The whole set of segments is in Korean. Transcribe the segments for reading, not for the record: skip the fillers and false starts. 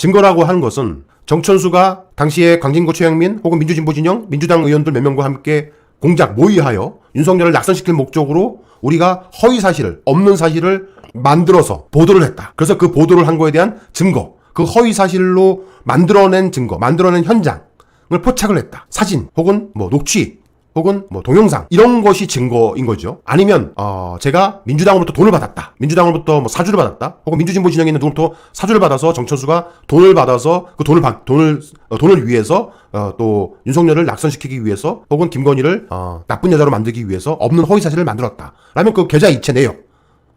증거라고 하는 것은 정천수가 당시에 강진구 최영민 혹은 민주진보 진영 민주당 의원들 몇 명과 함께 공작 모의하여 윤석열을 낙선시킬 목적으로 우리가 허위 사실을 없는 사실을 만들어서 보도를 했다. 그래서 그 보도를 한 거에 대한 증거, 그 허위 사실로 만들어낸 증거, 만들어낸 현장을 포착을 했다. 사진 혹은 뭐 녹취 혹은 뭐 동영상 이런 것이 증거인 거죠. 아니면 제가 민주당으로부터 돈을 받았다. 민주당으로부터 뭐 사주를 받았다. 혹은 민주진보 진영에 있는 누구부터 사주를 받아서 정천수가 돈을 받아서 그 돈을 위해서 또 윤석열을 낙선시키기 위해서 혹은 김건희를 나쁜 여자로 만들기 위해서 없는 허위 사실을 만들었다. 라면 그 계좌 이체 내역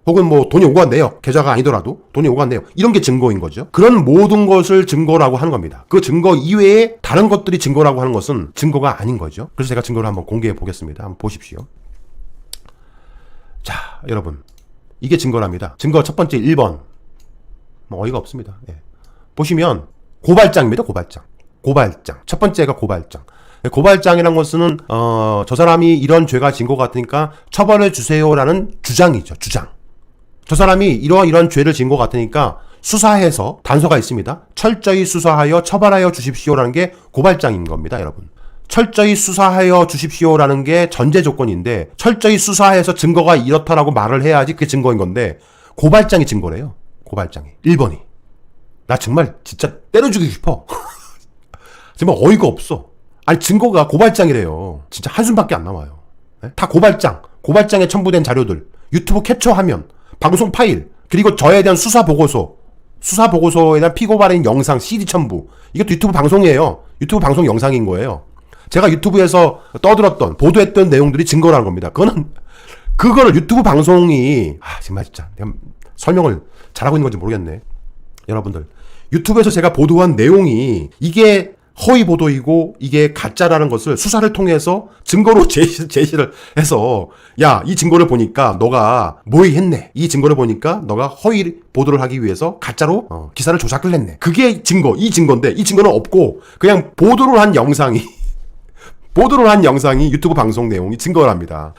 혹은 뭐 돈이 오고 간 내역, 계좌가 아니더라도 돈이 오고 간 내역 이런 게 증거인 거죠. 그런 모든 것을 증거라고 하는 겁니다. 그 증거 이외에 다른 것들이 증거라고 하는 것은 증거가 아닌 거죠. 그래서 제가 증거를 한번 공개해 보겠습니다. 한번 보십시오. 자, 여러분 이게 증거랍니다. 증거 첫 번째 1번 뭐 어이가 없습니다. 예. 보시면 고발장입니다. 고발장 첫 번째가 고발장. 고발장이라는 것은 저 사람이 이런 죄가 진 것 같으니까 처벌해 주세요라는 주장이죠. 주장. 저 사람이 이러한 죄를 진 것 같으니까 수사해서 단서가 있습니다. 철저히 수사하여 처벌하여 주십시오라는 게 고발장인 겁니다, 여러분. 철저히 수사하여 주십시오라는 게 전제 조건인데 철저히 수사해서 증거가 이렇다라고 말을 해야지 그게 증거인 건데 고발장이 증거래요. 고발장이. 1번이. 나 정말 진짜 때려 죽이고 싶어. 정말 어이가 없어. 아니 증거가 고발장이래요. 진짜 한숨밖에 안 나와요. 네? 다 고발장에 첨부된 자료들, 유튜브 캡처 화면, 방송 파일, 그리고 저에 대한 수사 보고서에 대한 피고발인 영상, CD 첨부. 이것도 유튜브 방송이에요. 유튜브 방송 영상인 거예요. 제가 유튜브에서 떠들었던, 보도했던 내용들이 증거라는 겁니다. 그거를 유튜브 방송이, 정말 진짜, 내가 설명을 잘하고 있는 건지 모르겠네. 여러분들. 유튜브에서 제가 보도한 내용이, 이게 허위 보도이고 이게 가짜라는 것을 수사를 통해서 증거로 제시를 해서 야, 이 증거를 보니까 너가 모의했네. 이 증거를 보니까 너가 허위 보도를 하기 위해서 가짜로 기사를 조작을 했네. 그게 증거, 이 증거인데 이 증거는 없고 그냥 보도를 한 영상이 유튜브 방송 내용이 증거랍니다.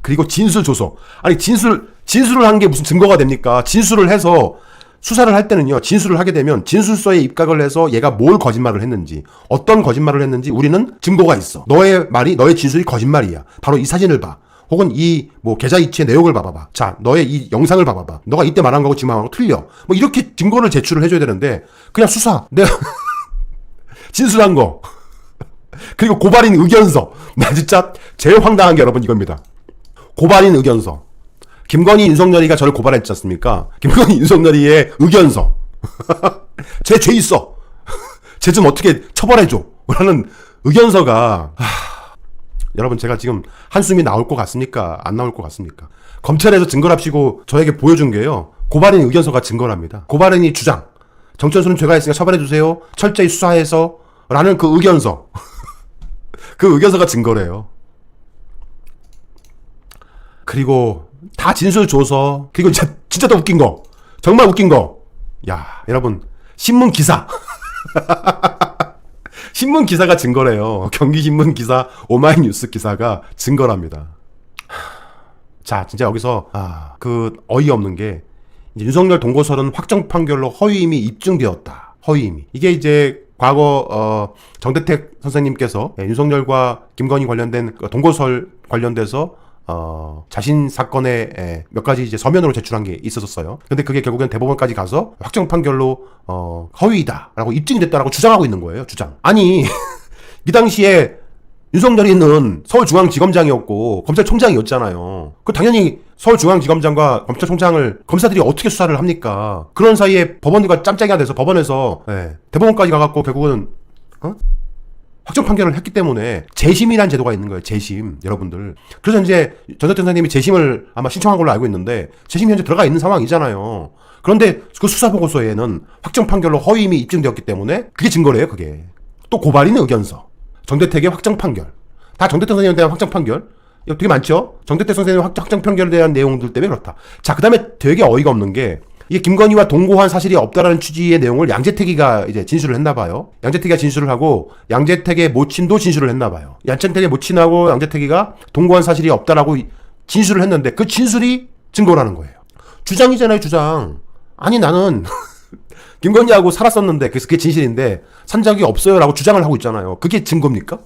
그리고 진술 조서. 아니 진술을 한 게 무슨 증거가 됩니까? 진술을 해서 수사를 할 때는요, 진술을 하게 되면 진술서에 입각을 해서 얘가 뭘 거짓말을 했는지, 어떤 거짓말을 했는지 우리는 증거가 있어. 너의 진술이 거짓말이야. 바로 이 사진을 봐. 혹은 이 계좌 이체 내역을 봐봐봐. 자, 너의 이 영상을 봐봐봐. 너가 이때 말한 거하고 지금 말한 거하고 틀려. 뭐 이렇게 증거를 제출을 해줘야 되는데 그냥 내가 진술한 거. 그리고 고발인 의견서. 나 진짜 제일 황당한 게 여러분 이겁니다. 고발인 의견서. 김건희, 윤석열이가 저를 고발했지 않습니까? 김건희, 윤석열이의 의견서. 쟤 죄 있어. 쟤 좀 어떻게 처벌해줘. 라는 의견서가, 여러분 제가 지금 한숨이 나올 것 같습니까? 안 나올 것 같습니까? 검찰에서 증거랍시고 저에게 보여준 게요. 고발인 의견서가 증거랍니다. 고발인이 주장. 정천수는 죄가 있으니까 처벌해주세요. 철저히 수사해서. 라는 그 의견서. 그 의견서가 증거래요. 그리고 다 진술 줘서 그리고 진짜 더 웃긴 거 정말 웃긴 거 야 여러분 신문 기사 신문 기사가 증거래요. 경기신문 기사 오마이뉴스 기사가 증거랍니다. 자 진짜 여기서 그 어이없는 게 이제 윤석열 동거설은 확정 판결로 허위임이 입증되었다. 허위임이 이게 이제 과거 정대택 선생님께서 윤석열과 김건희 관련된 동거설 관련돼서 자신 사건에 몇 가지 이제 서면으로 제출한 게 있었어요. 근데 그게 결국엔 대법원까지 가서 확정 판결로 허위이다라고 입증이 됐다라고 주장하고 있는 거예요. 주장. 아니 이 당시에 윤석열이는 서울중앙지검장이었고 검찰총장이었잖아요. 그 당연히 서울중앙지검장과 검찰총장을 검사들이 어떻게 수사를 합니까? 그런 사이에 법원과 짬짜기가 돼서 법원에서 대법원까지 가갖고 결국은 확정 판결을 했기 때문에 재심이라는 제도가 있는 거예요. 재심, 여러분들. 그래서 이제 전대택 선생님이 재심을 아마 신청한 걸로 알고 있는데 재심이 현재 들어가 있는 상황이잖아요. 그런데 그 수사 보고서에는 확정 판결로 허위임이 입증되었기 때문에 그게 증거래요. 그게. 또 고발인의 의견서, 정대택의 확정 판결, 다 정대택 선생님에 대한 확정 판결. 이거 되게 많죠. 정대택 선생님 확정 판결에 대한 내용들 때문에 그렇다. 자, 그다음에 되게 어이가 없는 게 이게 김건희와 동거한 사실이 없다라는 취지의 내용을 양재택이가 이제 진술을 했나 봐요. 양재택이가 진술을 하고 양재택의 모친도 진술을 했나 봐요. 양재택의 모친하고 양재택이가 동거한 사실이 없다라고 진술을 했는데 그 진술이 증거라는 거예요. 주장이잖아요, 주장. 아니 나는 김건희하고 살았었는데 그래서 그게 진실인데 산 적이 없어요라고 주장을 하고 있잖아요. 그게 증거입니까?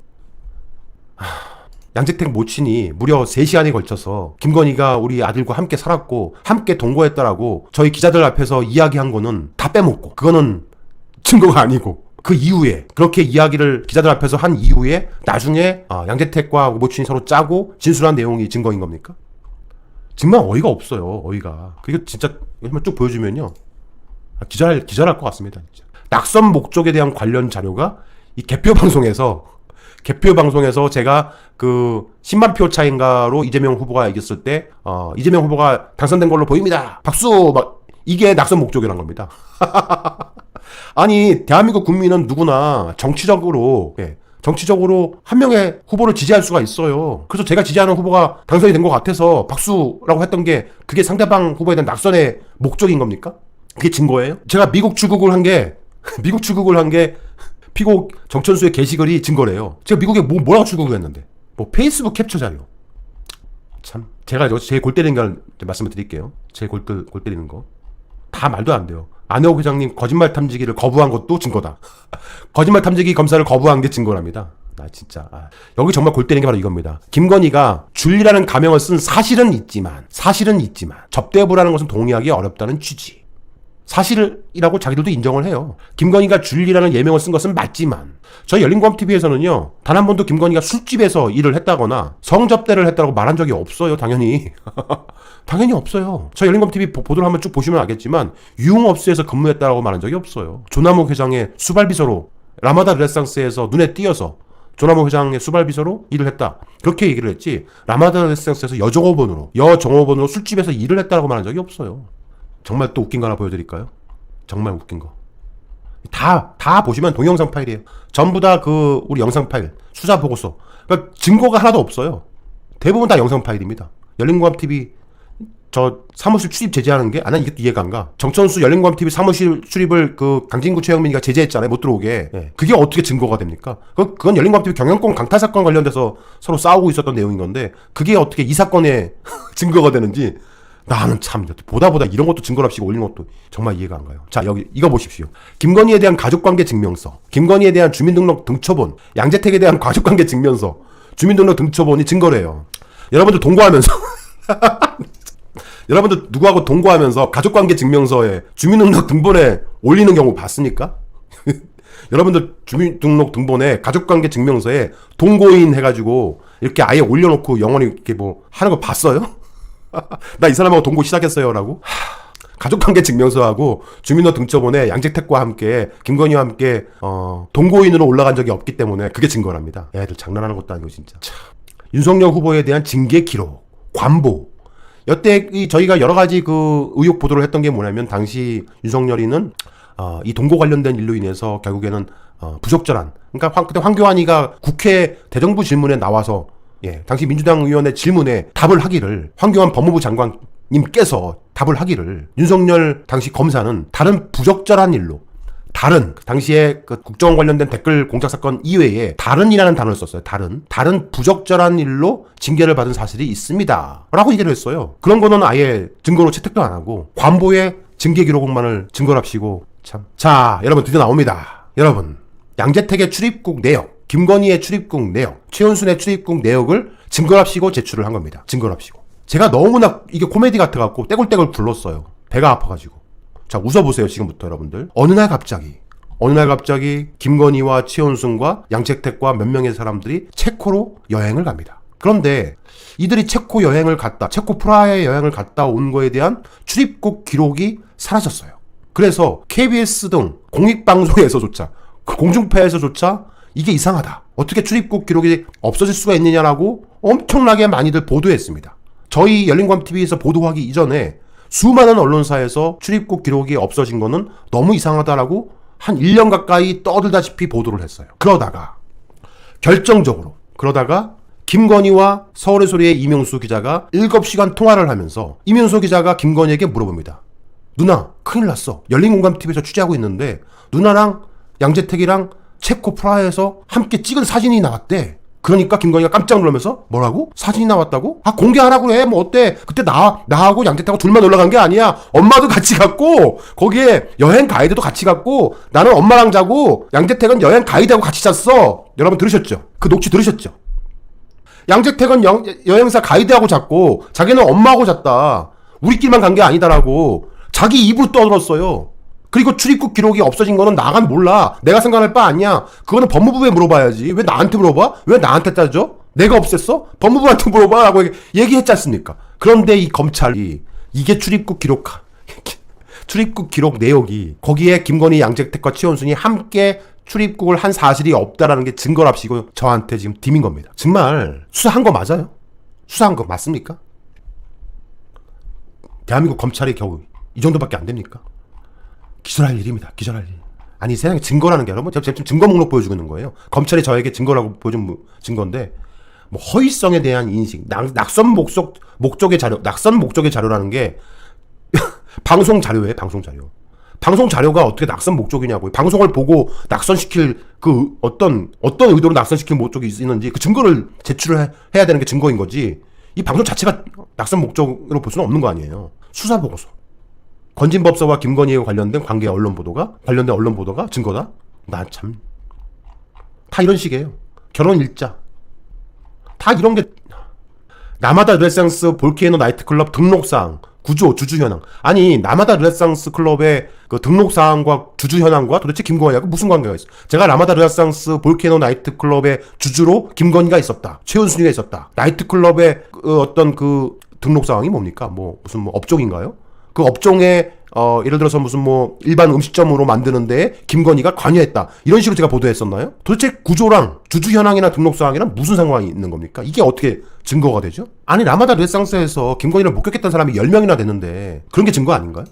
양재택 모친이 무려 3시간에 걸쳐서 김건희가 우리 아들과 함께 살았고 함께 동거했다라고 저희 기자들 앞에서 이야기한 거는 다 빼먹고 그거는 증거가 아니고 그 이후에 그렇게 이야기를 기자들 앞에서 한 이후에 나중에 양재택과 모친이 서로 짜고 진술한 내용이 증거인 겁니까? 정말 어이가 없어요. 어이가. 그리고 진짜 한번 쭉 보여주면요. 기절할 것 같습니다. 진짜. 낙선 목적에 대한 관련 자료가 이 개표 방송에서 제가 그 10만 표 차인가로 이재명 후보가 이겼을 때 이재명 후보가 당선된 걸로 보입니다. 박수! 막 이게 낙선 목적이란 겁니다. 아니 대한민국 국민은 누구나 정치적으로 한 명의 후보를 지지할 수가 있어요. 그래서 제가 지지하는 후보가 당선이 된 것 같아서 박수라고 했던 게 그게 상대방 후보에 대한 낙선의 목적인 겁니까? 그게 증거예요? 제가 미국 출국을 한 게 피고 정천수의 게시글이 증거래요. 제가 미국에 뭐라고 출국을 했는데 뭐 페이스북 캡처 자료. 참 제가 제일 골 때리는 걸 말씀을 드릴게요. 제일 골 때리는 거 다 말도 안 돼요. 안혜옥 회장님 거짓말 탐지기를 거부한 것도 증거다. 거짓말 탐지기 검사를 거부한 게 증거랍니다. 나 진짜 여기 정말 골 때리는 게 바로 이겁니다. 김건희가 줄리라는 가명을 쓴 사실은 있지만 접대부라는 것은 동의하기 어렵다는 취지. 사실이라고 자기들도 인정을 해요. 김건희가 줄리라는 예명을 쓴 것은 맞지만 저희 열린공감TV에서는요 단 한 번도 김건희가 술집에서 일을 했다거나 성접대를 했다고 말한 적이 없어요. 당연히 당연히 없어요. 저희 열린공감TV 보도를 한번 쭉 보시면 알겠지만 유흥업소에서 근무했다고 말한 적이 없어요. 조남욱 회장의 수발비서로 라마다 르네상스에서 눈에 띄어서 조남욱 회장의 수발비서로 일을 했다 그렇게 얘기를 했지 라마다 르네상스에서 여종업원으로 술집에서 일을 했다고 말한 적이 없어요. 정말 또 웃긴 거 하나 보여드릴까요? 정말 웃긴 거. 다 보시면 동영상 파일이에요. 전부 다 우리 영상 파일, 수사 보고서. 그러니까 증거가 하나도 없어요. 대부분 다 영상 파일입니다. 열린공감TV 저 사무실 출입 제재하는 게, 난 이것도 이해가 안 가. 정천수 열린공감TV 사무실 출입을 강진구 최영민이가 제재했잖아요. 못 들어오게. 그게 어떻게 증거가 됩니까? 그건 열린공감TV 경영권 강탈 사건 관련돼서 서로 싸우고 있었던 내용인 건데, 그게 어떻게 이 사건의 증거가 되는지, 나는 참 보다 이런 것도 증거랍시고 올린 것도 정말 이해가 안 가요. 자, 여기 이거 보십시오. 김건희에 대한 가족관계 증명서, 김건희에 대한 주민등록 등초본, 양재택에 대한 가족관계 증명서, 주민등록 등초본이 증거래요. 여러분들 동거하면서 여러분들 누구하고 동거하면서 가족관계 증명서에 주민등록 등본에 올리는 경우 봤습니까? 여러분들 주민등록 등본에 가족관계 증명서에 동거인 해가지고 이렇게 아예 올려놓고 영원히 이렇게 뭐 하는 거 봤어요? 나 이 사람하고 동거 시작했어요 라고? 가족관계 증명서하고 주민등록 등초본에 양재택과 함께 김건희와 함께 동거인으로 올라간 적이 없기 때문에 그게 증거랍니다. 애들 장난하는 것도 아니고 진짜. 윤석열 후보에 대한 징계 기록, 관보. 여태 저희가 여러 가지 의혹 보도를 했던 게 뭐냐면, 당시 윤석열이는 이 동거 관련된 일로 인해서 결국에는 부적절한, 그러니까 그때 황교안이가 국회 대정부 질문에 나와서 당시 민주당 의원의 질문에 답을 하기를, 황교안 법무부 장관님께서 답을 하기를, 윤석열 당시 검사는 다른 부적절한 일로, 당시에 국정원 관련된 댓글 공작 사건 이외에 다른이라는 단어를 썼어요. 다른 부적절한 일로 징계를 받은 사실이 있습니다 라고 얘기를 했어요. 그런 거는 아예 증거로 채택도 안 하고 관보의 징계 기록만을 증거랍시고 참. 자, 여러분 드디어 나옵니다. 여러분, 양재택의 출입국 내역, 김건희의 출입국 내역, 최은순의 출입국 내역을 증거랍시고 제출을 한 겁니다. 증거랍시고. 제가 너무나 이게 코미디 같아갖고 떼굴떼굴 굴렀어요. 배가 아파가지고. 자, 웃어보세요. 지금부터 여러분들. 어느 날 갑자기 김건희와 최은순과 양재택과 몇 명의 사람들이 체코로 여행을 갑니다. 그런데 이들이 체코 여행을 갔다, 체코 프라하에 여행을 갔다 온 거에 대한 출입국 기록이 사라졌어요. 그래서 KBS 등 공익방송에서조차, 공중파에서조차 이게 이상하다, 어떻게 출입국 기록이 없어질 수가 있느냐라고 엄청나게 많이들 보도했습니다. 저희 열린공감TV에서 보도하기 이전에 수많은 언론사에서 출입국 기록이 없어진 거는 너무 이상하다라고 한 1년 가까이 떠들다시피 보도를 했어요. 그러다가 김건희와 서울의 소리의 이명수 기자가 7시간 통화를 하면서 이명수 기자가 김건희에게 물어봅니다. 누나, 큰일 났어. 열린공감TV에서 취재하고 있는데 누나랑 양재택이랑 체코 프라하에서 함께 찍은 사진이 나왔대. 그러니까 김건희가 깜짝 놀라면서 뭐라고? 사진이 나왔다고? 아 공개하라고 해. 뭐 어때? 그때 나하고 양재택하고 둘만 올라간 게 아니야. 엄마도 같이 갔고 거기에 여행 가이드도 같이 갔고 나는 엄마랑 자고 양재택은 여행 가이드하고 같이 잤어. 여러분 들으셨죠? 그 녹취 들으셨죠? 양재택은 여행사 가이드하고 잤고 자기는 엄마하고 잤다. 우리끼리만 간 게 아니다라고 자기 입으로 떠들었어요. 그리고 출입국 기록이 없어진 거는 나간 몰라. 내가 생각할 바 아니야. 그거는 법무부에 물어봐야지. 왜 나한테 물어봐? 왜 나한테 따져? 내가 없앴어? 법무부한테 물어봐 라고 얘기했지 않습니까? 그런데 이 검찰이 이게 출입국 기록 내역이 거기에 김건희, 양재택과 최원순이 함께 출입국을 한 사실이 없다라는 게 증거랍시고 저한테 지금 dim인 겁니다. 정말 수사한 거 맞아요? 수사한 거 맞습니까? 대한민국 검찰이 겨우 이 정도밖에 안 됩니까? 기절할 일입니다. 기절할 일. 아니 세상에 증거라는 게 여러분 제가 지금 증거 목록 보여주고 있는 거예요. 검찰이 저에게 증거라고 보여준 증거인데 뭐 허위성에 대한 인식, 낙선 목적의 자료라는 게 방송 자료예요. 방송 자료. 방송 자료가 어떻게 낙선 목적이냐고요. 방송을 보고 낙선시킬 그 어떤 의도로 낙선시킬 목적이 있는지 그 증거를 제출을 해야 되는 게 증거인 거지. 이 방송 자체가 낙선 목적으로 볼 수는 없는 거 아니에요. 수사 보고서. 건진법사와 김건희에 관련된 관련된 언론 보도가 증거다? 난 참. 다 이런 식이에요. 결혼 일자. 다 이런 게. 라마다 르네상스 볼케이노 나이트클럽 등록사항, 구조, 주주 현황. 아니, 라마다 르네상스 클럽의 그 등록사항과 주주 현황과 도대체 김건희하고 무슨 관계가 있어? 제가 라마다 르네상스 볼케이노 나이트클럽의 주주로 김건희가 있었다. 최은순이가 있었다. 나이트클럽의 어떤 그 등록사항이 뭡니까? 무슨 업종인가요? 그 업종에 예를 들어서 무슨 일반 음식점으로 만드는데 김건희가 관여했다. 이런 식으로 제가 보도했었나요? 도대체 구조랑 주주 현황이나 등록사항이랑 무슨 상관이 있는 겁니까? 이게 어떻게 증거가 되죠? 아니 라마다 르네상스에서 김건희를 목격했던 사람이 10명이나 됐는데 그런 게 증거 아닌가요?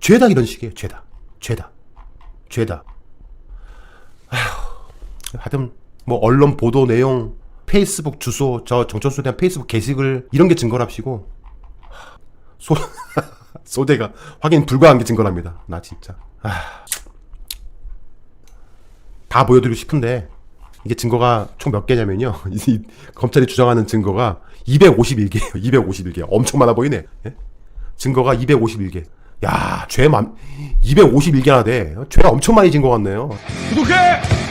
죄다 이런 식이에요. 죄다. 하여튼 언론 보도 내용, 페이스북 주소, 저 정천수에 대한 페이스북 게시글 이런 게 증거랍시고 소대가 확인 불가한 게 증거랍니다. 나 진짜 다 보여드리고 싶은데 이게 증거가 총 몇 개냐면요. 이 검찰이 주장하는 증거가 251개예요. 251개. 엄청 많아 보이네. 예? 증거가 251개. 야, 251개나 돼. 죄 엄청 많이 진 것 같네요. 구독해!